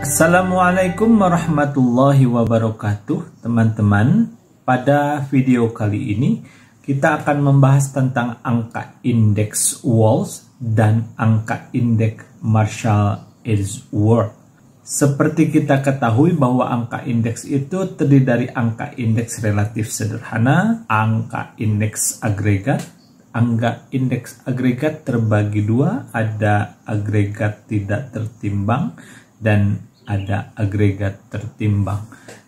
Assalamualaikum warahmatullahi wabarakatuh, teman-teman. Pada video kali ini kita akan membahas tentang angka indeks Wallace dan angka indeks Marshall-Edgeworth. Seperti kita ketahui bahwa angka indeks itu terdiri dari angka indeks relatif sederhana, angka indeks agregat. Angka indeks agregat terbagi dua, ada agregat tidak tertimbang dan ada agregat tertimbang.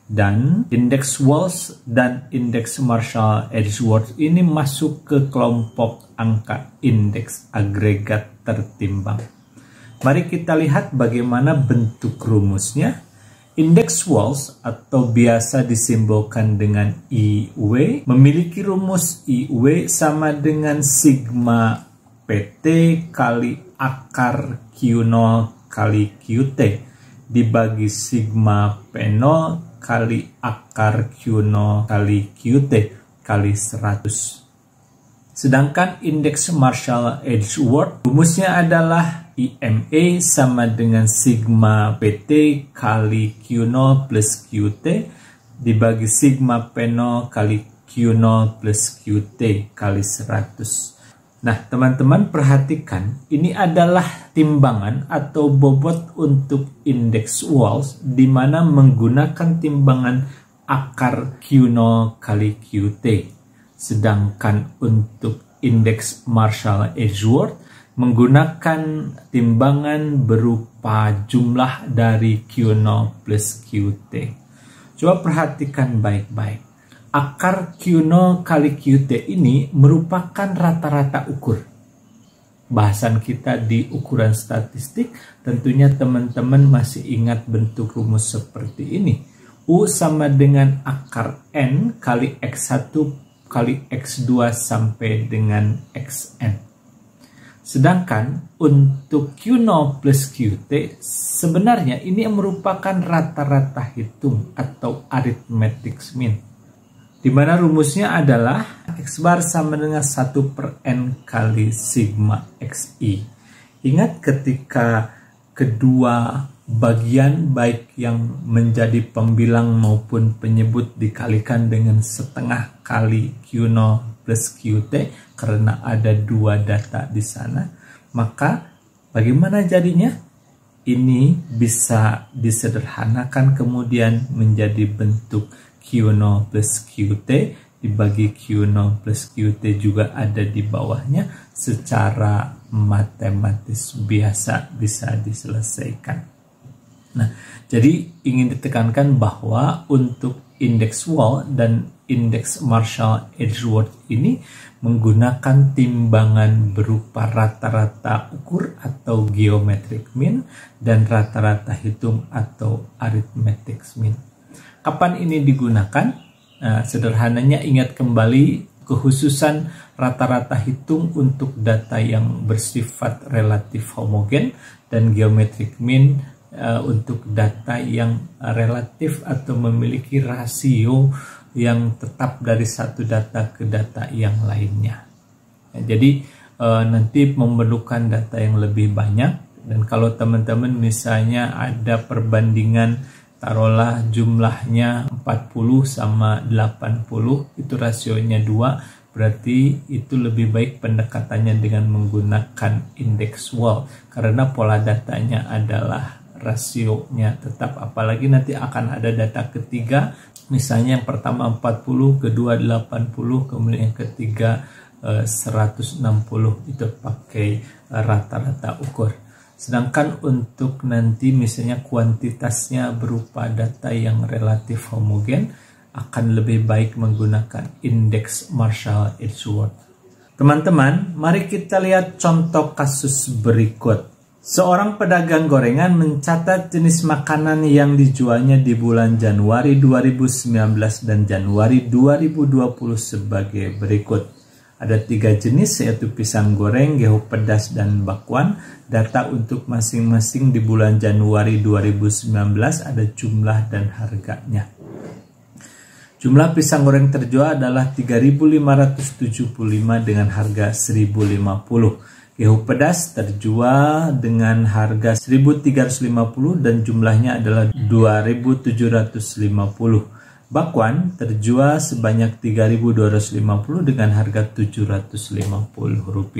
Dan indeks Wallace dan indeks Marshall-Edgeworth ini masuk ke kelompok angka indeks agregat tertimbang. Mari kita lihat bagaimana bentuk rumusnya. Indeks Wallace atau biasa disimbolkan dengan IW memiliki rumus IW sama dengan sigma PT kali akar Q0 kali QT dibagi sigma P0 kali akar Q0 kali QT kali 100. Sedangkan indeks Marshall-Edgeworth rumusnya adalah IMA sama dengan sigma PT kali Q0 plus QT dibagi sigma P0 kali Q0 plus QT kali 100. Nah, teman-teman perhatikan, ini adalah timbangan atau bobot untuk indeks Wallace di mana menggunakan timbangan akar Q0 kali QT. Sedangkan untuk indeks Marshall-Edgeworth menggunakan timbangan berupa jumlah dari Q0 plus QT. Coba perhatikan baik-baik. Akar Q0 kali QT ini merupakan rata-rata ukur. Bahasan kita di ukuran statistik, tentunya teman-teman masih ingat bentuk rumus seperti ini. U sama dengan akar N kali X1 kali X2 sampai dengan Xn. Sedangkan untuk Q0 plus QT sebenarnya ini merupakan rata-rata hitung atau arithmetic mean. Di mana rumusnya adalah X bar sama dengan 1 per N kali sigma XI. Ingat ketika kedua bagian baik yang menjadi pembilang maupun penyebut dikalikan dengan setengah kali Q0 plus QT karena ada dua data di sana, maka bagaimana jadinya? Ini bisa disederhanakan kemudian menjadi bentuk Q0 plus QT dibagi Q0 plus QT juga ada di bawahnya, secara matematis biasa bisa diselesaikan. Nah, jadi ingin ditekankan bahwa untuk indeks Wallace dan indeks Marshall-Edgeworth ini menggunakan timbangan berupa rata-rata ukur atau geometric mean dan rata-rata hitung atau arithmetic mean. Kapan ini digunakan? Nah, sederhananya ingat kembali kekhususan rata-rata hitung untuk data yang bersifat relatif homogen dan geometric mean untuk data yang relatif atau memiliki rasio yang tetap dari satu data ke data yang lainnya. Jadi nanti memerlukan data yang lebih banyak, dan kalau teman-teman misalnya ada perbandingan taruhlah jumlahnya 40 sama 80, itu rasionya 2, berarti itu lebih baik pendekatannya dengan menggunakan indeks Wallace karena pola datanya adalah rasionya tetap, apalagi nanti akan ada data ketiga, misalnya yang pertama 40, kedua 80, kemudian yang ketiga 160, itu pakai rata-rata ukur. Sedangkan untuk nanti misalnya kuantitasnya berupa data yang relatif homogen, akan lebih baik menggunakan indeks Marshall-Edgeworth. Teman-teman, mari kita lihat contoh kasus berikut. Seorang pedagang gorengan mencatat jenis makanan yang dijualnya di bulan Januari 2019 dan Januari 2020 sebagai berikut. Ada 3 jenis, yaitu pisang goreng, gehu pedas, dan bakwan. Data untuk masing-masing di bulan Januari 2019 ada jumlah dan harganya. Jumlah pisang goreng terjual adalah 3.575 dengan harga 1.050. Gehu pedas terjual dengan harga 1.350 dan jumlahnya adalah 2.750. Bakwan terjual sebanyak 3.250 dengan harga Rp750.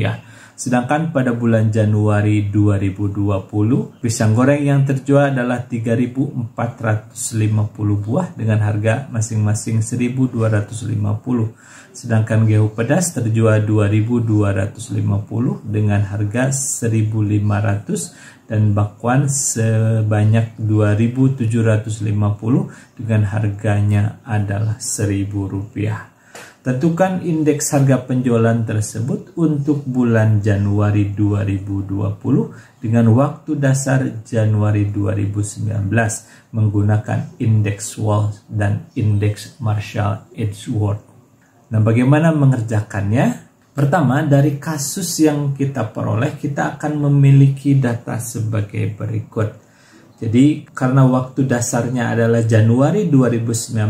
Sedangkan pada bulan Januari 2020, pisang goreng yang terjual adalah 3.450 buah dengan harga masing-masing 1.250. Sedangkan gehu pedas terjual 2.250 dengan harga 1.500 dan bakwan sebanyak 2.750 dengan harganya adalah Rp1.000. Tentukan indeks harga penjualan tersebut untuk bulan Januari 2020 dengan waktu dasar Januari 2019 menggunakan indeks Walsh dan indeks Marshall-Edgeworth. Nah, bagaimana mengerjakannya? Pertama, dari kasus yang kita peroleh, kita akan memiliki data sebagai berikut. Jadi, karena waktu dasarnya adalah Januari 2019,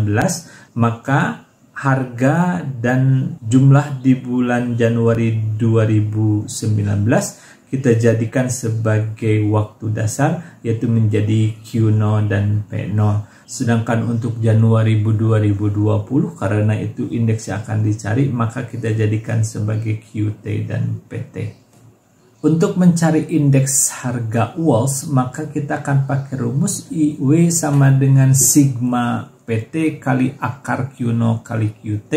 maka harga dan jumlah di bulan Januari 2019 kita jadikan sebagai waktu dasar, yaitu menjadi Q0 dan P0. Sedangkan untuk Januari 2020, karena itu indeks yang akan dicari, maka kita jadikan sebagai QT dan PT. Untuk mencari indeks harga Walsh, maka kita akan pakai rumus IW sama dengan sigma PT kali akar Q0 kali QT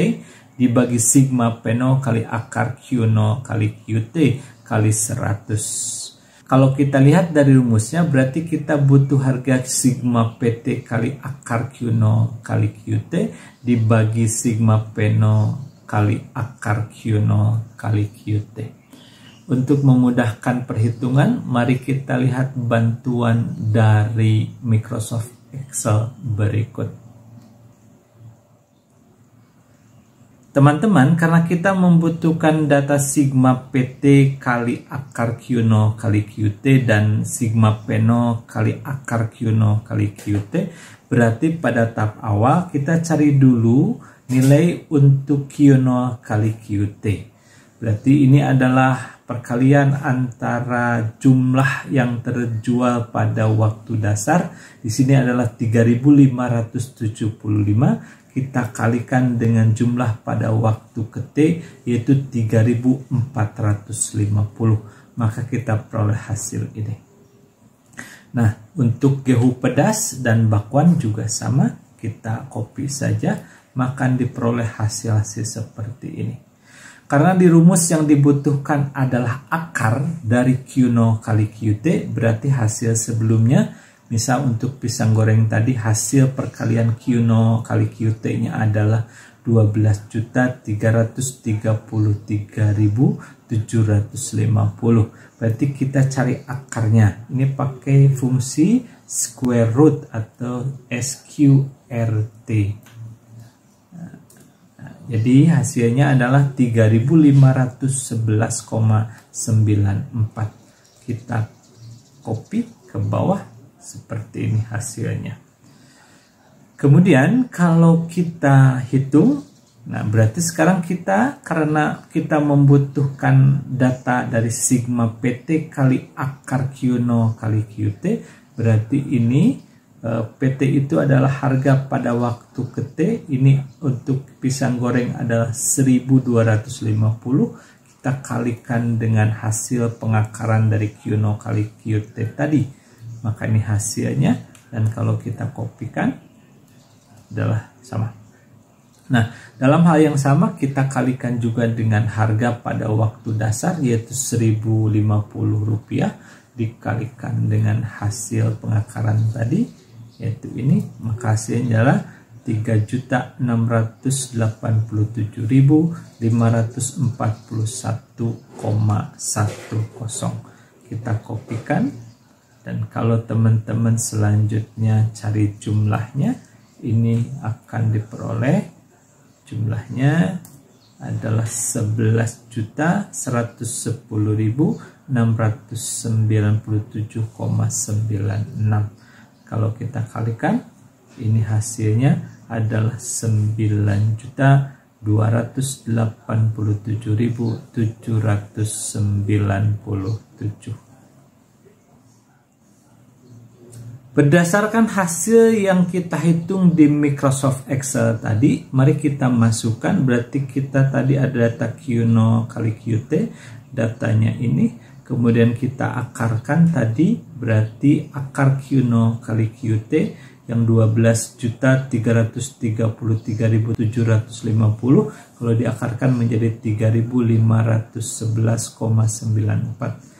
dibagi sigma P0 kali akar Q0 kali QT kali 100. Kalau kita lihat dari rumusnya, berarti kita butuh harga sigma PT kali akar Q0 kali QT dibagi sigma P0 kali akar Q0 kali QT. Untuk memudahkan perhitungan, mari kita lihat bantuan dari Microsoft Excel berikut. Teman-teman, karena kita membutuhkan data sigma PT kali akar Q0 kali QT dan sigma P0 kali akar Q0 kali QT, berarti pada tahap awal kita cari dulu nilai untuk Q0 kali QT. Berarti ini adalah perkalian antara jumlah yang terjual pada waktu dasar. Di sini adalah 3.575. Kita kalikan dengan jumlah pada waktu ke T, yaitu 3.450. Maka kita peroleh hasil ini. Nah, untuk gehu pedas dan bakwan juga sama. Kita copy saja, maka diperoleh hasil-hasil seperti ini. Karena di rumus yang dibutuhkan adalah akar dari Q0 kali QT, berarti hasil sebelumnya, misal untuk pisang goreng tadi, hasil perkalian Q0 kali QT-nya adalah 12.333.750. Berarti kita cari akarnya. Ini pakai fungsi square root atau SQRT. Jadi hasilnya adalah 3.511,94. Kita copy ke bawah seperti ini hasilnya. Kemudian kalau kita hitung, nah berarti sekarang kita, karena kita membutuhkan data dari sigma PT kali akar Q0 kali QT, berarti ini PT itu adalah harga pada waktu ke T. Ini untuk pisang goreng adalah 1.250. Kita kalikan dengan hasil pengakaran dari Q0 kali QT tadi. Maka ini hasilnya. Dan kalau kita kopikan adalah sama. Nah, dalam hal yang sama kita kalikan juga dengan harga pada waktu dasar, yaitu Rp1.050 dikalikan dengan hasil pengakaran tadi, yaitu ini, maka hasilnya adalah 3.688.541,10. Kita kopikan, dan kalau teman-teman selanjutnya cari jumlahnya, ini akan diperoleh jumlahnya adalah 11.110.697,96. Kalau kita kalikan, ini hasilnya adalah 9.200.000 287.797. Berdasarkan hasil yang kita hitung di Microsoft Excel tadi, mari kita masukkan. Berarti kita tadi ada data Q0 kali QT, datanya ini. Kemudian kita akarkan tadi, berarti akar Q0 kali QT yang 12.333.750 kalau diakarkan menjadi 3.511,94.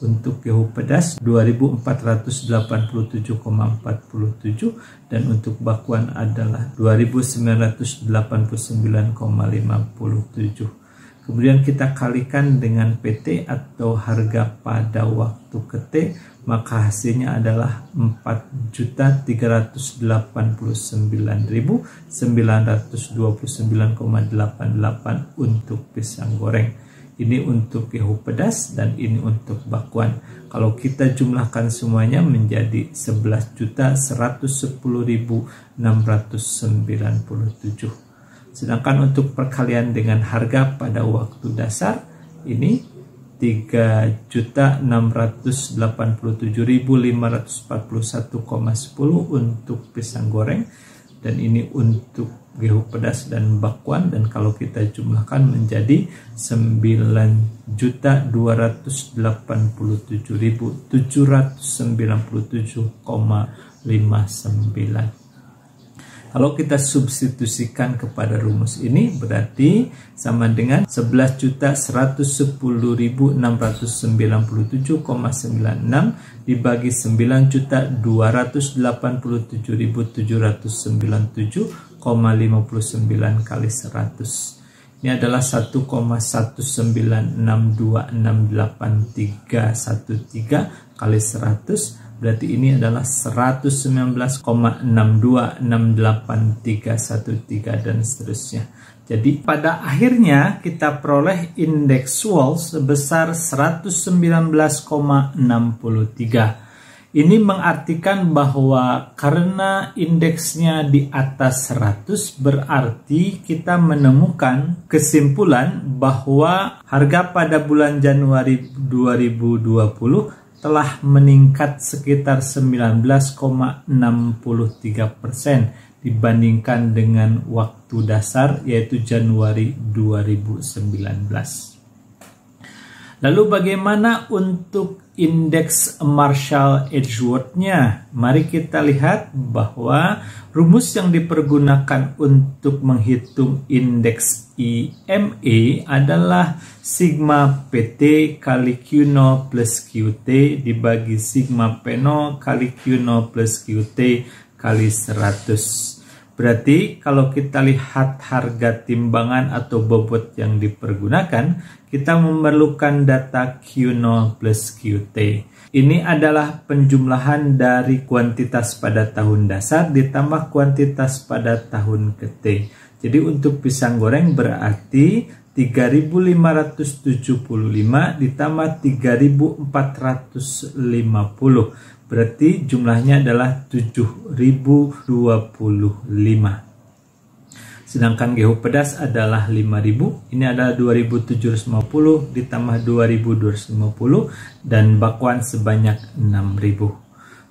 Untuk gehu pedas 2487,47 dan untuk bakwan adalah 2989,57. Kemudian kita kalikan dengan PT atau harga pada waktu ke T, maka hasilnya adalah 4.389.929,88 untuk pisang goreng. Ini untuk gehu pedas dan ini untuk bakwan. Kalau kita jumlahkan semuanya menjadi 11.110.697. Sedangkan untuk perkalian dengan harga pada waktu dasar ini 3.687.541,10 untuk pisang goreng, dan ini untuk gehu pedas dan bakwan, dan kalau kita jumlahkan menjadi 9.287.797,59. Kalau kita substitusikan kepada rumus ini berarti sama dengan 11.110.697,96 dibagi 9.287.797,59 kali 100. Ini adalah 1,196268313 kali 100. Berarti ini adalah 119,62681313 dan seterusnya. Jadi pada akhirnya kita peroleh indeks Wall sebesar 119,63. Ini mengartikan bahwa karena indeksnya di atas 100 berarti kita menemukan kesimpulan bahwa harga pada bulan Januari 2020 telah meningkat sekitar 19,63% dibandingkan dengan waktu dasar yaitu Januari 2019. Lalu bagaimana untuk indeks Marshall-Edgeworth-nya? Mari kita lihat bahwa rumus yang dipergunakan untuk menghitung indeks IME adalah sigma PT kali Q0 plus QT dibagi sigma P0 kali Q0 plus QT kali 100. Berarti kalau kita lihat harga timbangan atau bobot yang dipergunakan, kita memerlukan data Q0 plus QT. Ini adalah penjumlahan dari kuantitas pada tahun dasar ditambah kuantitas pada tahun ke T. Jadi untuk pisang goreng berarti 3.575 ditambah 3.450. Berarti jumlahnya adalah 7.025. Sedangkan gehu pedas adalah 5.000. Ini adalah 2.750 ditambah 2.250 dan bakwan sebanyak 6.000.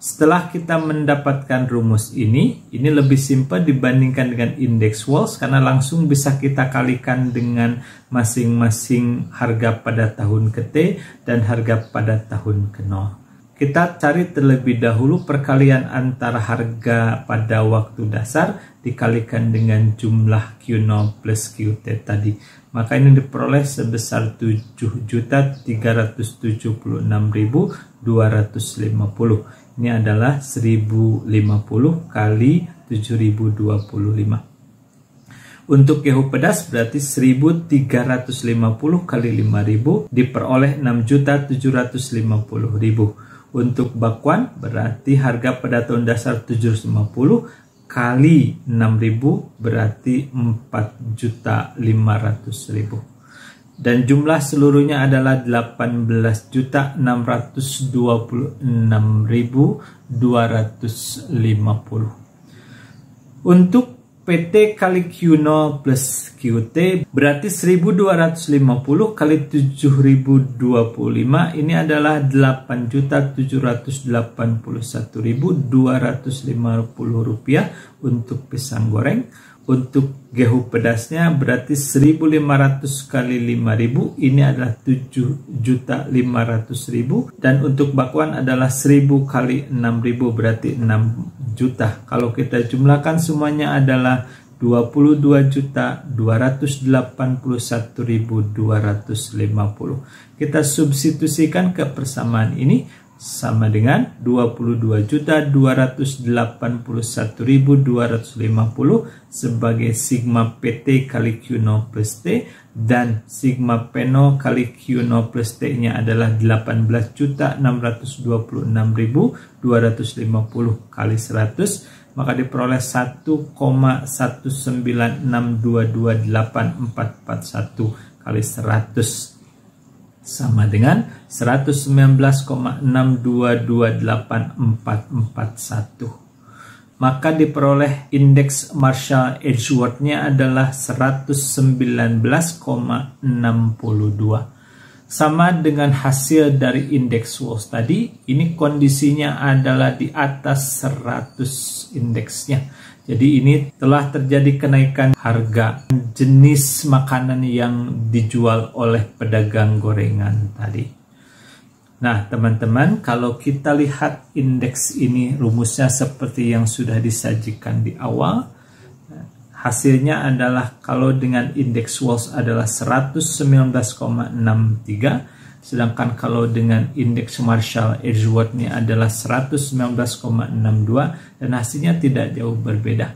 Setelah kita mendapatkan rumus ini lebih simpel dibandingkan dengan indeks Walls karena langsung bisa kita kalikan dengan masing-masing harga pada tahun ke T dan harga pada tahun ke 0. Kita cari terlebih dahulu perkalian antara harga pada waktu dasar dikalikan dengan jumlah Q0 plus QT tadi. Maka ini diperoleh sebesar 7.376.250. Ini adalah 1050 kali 7025. Untuk gehu pedas berarti 1350 kali 5000 diperoleh 6.750.000. Untuk bakwan berarti harga pada tahun dasar 750 kali 6000 berarti 4.500.000. Dan jumlah seluruhnya adalah 18.626.250. Untuk PT kali Q0 plus QT berarti 1250 kali 7025 ini adalah 8.781.250 rupiah untuk pisang goreng. Untuk gehu pedasnya berarti 1.500 kali 5.000 ini adalah 7.500.000, dan untuk bakwan adalah 1.000 kali 6.000 berarti 6 juta. Kalau kita jumlahkan semuanya adalah 22.281.250. Kita substitusikan ke persamaan ini sama dengan 22.281.250 sebagai sigma PT kali Q0 plus T, dan sigma P0 kali Q0 plus T nya adalah 18.626.250 kali 100, maka diperoleh 1,196228441 kali 100 sama dengan 119,6228441. Maka diperoleh indeks Marshall-Edgeworth-nya adalah 119,62. Sama dengan hasil dari indeks Walsh tadi, ini kondisinya adalah di atas 100 indeksnya. Jadi ini telah terjadi kenaikan harga jenis makanan yang dijual oleh pedagang gorengan tadi. Nah teman-teman, kalau kita lihat indeks ini rumusnya seperti yang sudah disajikan di awal. Hasilnya adalah kalau dengan indeks Walsh adalah 119,63. Sedangkan kalau dengan indeks Marshall-Edgeworth-nya adalah 119,62 dan hasilnya tidak jauh berbeda.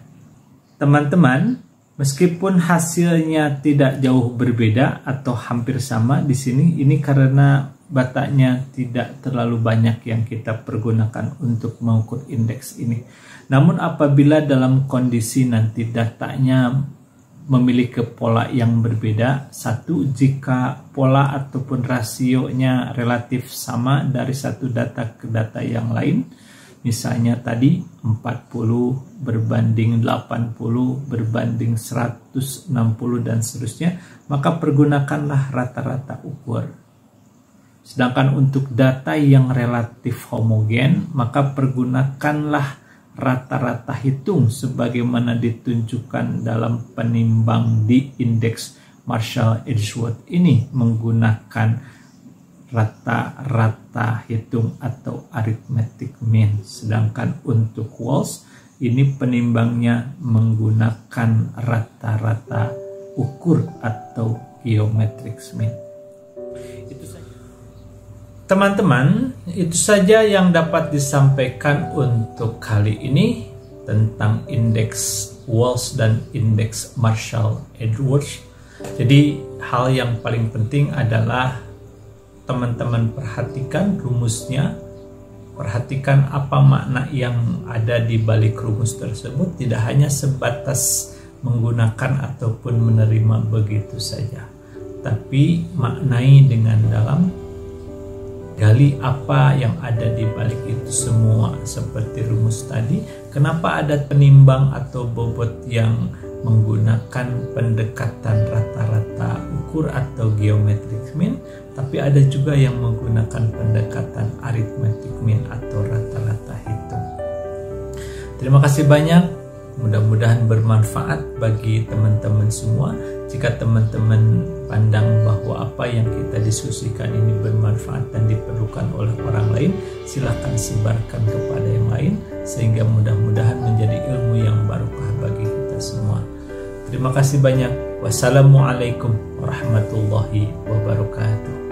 Teman-teman, meskipun hasilnya tidak jauh berbeda atau hampir sama di sini, ini karena batanya tidak terlalu banyak yang kita pergunakan untuk mengukur indeks ini. Namun apabila dalam kondisi nanti datanya memiliki pola yang berbeda, satu, jika pola ataupun rasionya relatif sama dari satu data ke data yang lain, misalnya tadi 40 berbanding 80 berbanding 160 dan seterusnya, maka pergunakanlah rata-rata ukur. Sedangkan untuk data yang relatif homogen, maka pergunakanlah rata-rata hitung sebagaimana ditunjukkan dalam penimbang di indeks Marshall-Edgeworth ini menggunakan rata-rata hitung atau arithmetic mean. Sedangkan untuk Walsh ini penimbangnya menggunakan rata-rata ukur atau geometric mean. Teman-teman, itu saja yang dapat disampaikan untuk kali ini tentang indeks Walsh dan indeks Marshall-Edgeworth. Jadi hal yang paling penting adalah teman-teman perhatikan rumusnya, perhatikan apa makna yang ada di balik rumus tersebut, tidak hanya sebatas menggunakan ataupun menerima begitu saja, tapi maknai dengan dalam, gali apa yang ada di balik itu semua. Seperti rumus tadi, kenapa ada penimbang atau bobot yang menggunakan pendekatan rata-rata ukur atau geometric mean, tapi ada juga yang menggunakan pendekatan arithmetic mean atau rata-rata hitung. Terima kasih banyak, mudah-mudahan bermanfaat bagi teman-teman semua. Jika teman-teman pandang bahwa apa yang kita diskusikan ini bermanfaat dan diperlukan oleh orang lain, silakan sebarkan kepada yang lain sehingga mudah-mudahan menjadi ilmu yang barokah bagi kita semua. Terima kasih banyak. Wassalamualaikum warahmatullahi wabarakatuh.